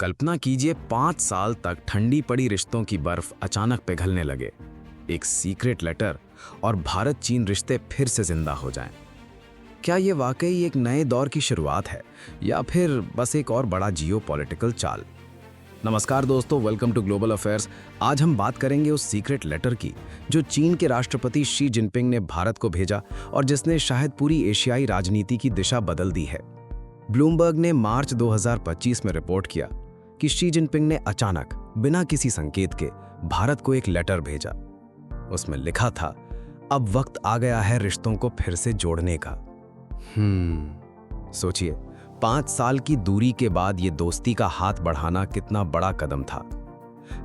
कल्पना कीजिए 5 साल तक ठंडी पड़ी रिश्तों की बर्फ अचानक पिघलने लगे। एक सीक्रेट लेटर और भारत चीन रिश्ते फिर से जिंदा हो जाएं। क्या ये वाकई एक नए दौर की शुरुआत है या फिर बस एक और बड़ा जियोपॉलिटिकल चाल? नमस्कार दोस्तों, वेलकम टू ग्लोबल अफेयर्स। आज हम बात करेंगे उस सीक्रेट लेटर की जो चीन के राष्ट्रपति शी जिनपिंग ने भारत को भेजा और जिसने शायद पूरी एशियाई राजनीति की दिशा बदल दी है। ब्लूमबर्ग ने मार्च 2025 में रिपोर्ट किया कि शी जिनपिंग ने अचानक बिना किसी संकेत के भारत को एक लेटर भेजा। उसमें लिखा था, अब वक्त आ गया है रिश्तों को फिर से जोड़ने का। सोचिए, 5 साल की दूरी के बाद ये दोस्ती का हाथ बढ़ाना कितना बड़ा कदम था।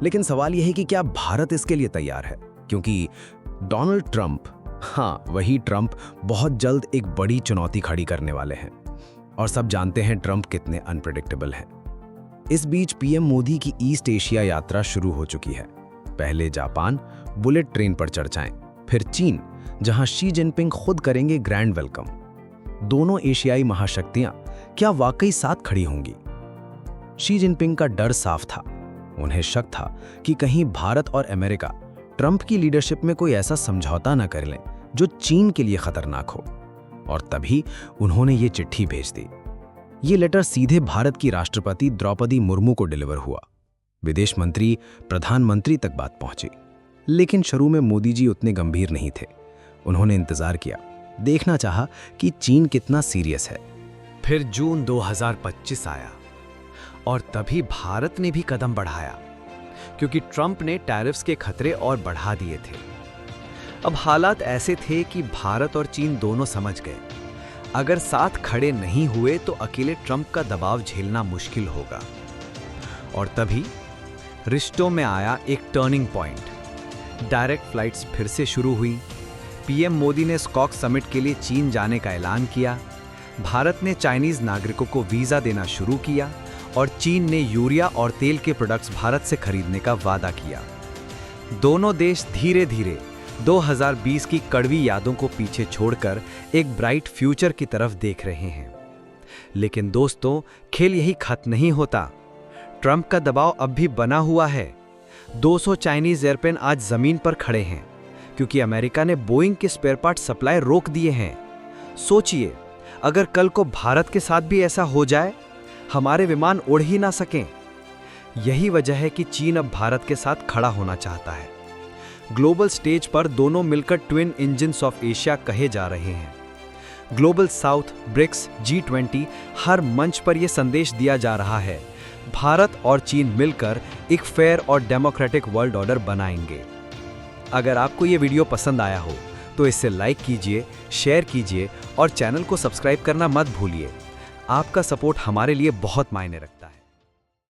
लेकिन सवाल यह है कि क्या भारत इसके लिए तैयार है? क्योंकि डोनाल्ड ट्रंप, हाँ वही ट्रंप, बहुत जल्द एक बड़ी चुनौती खड़ी करने वाले हैं। और सब जानते हैं ट्रंप कितने अनप्रेडिक्टेबल हैं। इस बीच पीएम मोदी की ईस्ट एशिया यात्रा शुरू हो चुकी है। पहले जापान, बुलेट ट्रेन पर चर्चाएं, फिर चीन, जहां शी जिनपिंग खुद करेंगे ग्रैंड वेलकम। दोनों एशियाई महाशक्तियां क्या वाकई साथ खड़ी होंगी? शी जिनपिंग का डर साफ था। उन्हें शक था कि कहीं भारत और अमेरिका ट्रंप की लीडरशिप में कोई ऐसा समझौता न कर लें जो चीन के लिए खतरनाक हो। और तभी उन्होंने ये चिट्ठी भेज दी। ये लेटर सीधे भारत की राष्ट्रपति द्रौपदी मुर्मू को डिलीवर हुआ। विदेश मंत्री, प्रधानमंत्री तक बात पहुंची। लेकिन शुरू में मोदी जी उतने गंभीर नहीं थे। उन्होंने इंतजार किया, देखना चाहा कि चीन कितना सीरियस है। फिर जून 2025 आया और तभी भारत ने भी कदम बढ़ाया, क्योंकि ट्रंप ने टैरिफ्स के खतरे और बढ़ा दिए थे। अब हालात ऐसे थे कि भारत और चीन दोनों समझ गए, अगर साथ खड़े नहीं हुए तो अकेले ट्रंप का दबाव झेलना मुश्किल होगा। और तभी रिश्तों में आया एक टर्निंग पॉइंट। डायरेक्ट फ्लाइट्स फिर से शुरू हुई। पीएम मोदी ने स्कॉक समिट के लिए चीन जाने का ऐलान किया। भारत ने चाइनीज नागरिकों को वीजा देना शुरू किया और चीन ने यूरिया और तेल के प्रोडक्ट्स भारत से खरीदने का वादा किया। दोनों देश धीरे धीरे 2020 की कड़वी यादों को पीछे छोड़कर एक ब्राइट फ्यूचर की तरफ देख रहे हैं। लेकिन दोस्तों, खेल यही खत्म नहीं होता। ट्रंप का दबाव अब भी बना हुआ है। 200 चाइनीज एयरप्लेन आज जमीन पर खड़े हैं क्योंकि अमेरिका ने बोइंग के स्पेयर पार्ट सप्लाई रोक दिए हैं। सोचिए, अगर कल को भारत के साथ भी ऐसा हो जाए, हमारे विमान उड़ ही ना सकें। यही वजह है कि चीन अब भारत के साथ खड़ा होना चाहता है। ग्लोबल स्टेज पर दोनों मिलकर ट्विन इंजन्स ऑफ एशिया कहे जा रहे हैं। ग्लोबल साउथ, ब्रिक्स, G20, हर मंच पर यह संदेश दिया जा रहा है, भारत और चीन मिलकर एक फेयर और डेमोक्रेटिक वर्ल्ड ऑर्डर बनाएंगे। अगर आपको यह वीडियो पसंद आया हो तो इसे लाइक कीजिए, शेयर कीजिए और चैनल को सब्सक्राइब करना मत भूलिए। आपका सपोर्ट हमारे लिए बहुत मायने रखता है।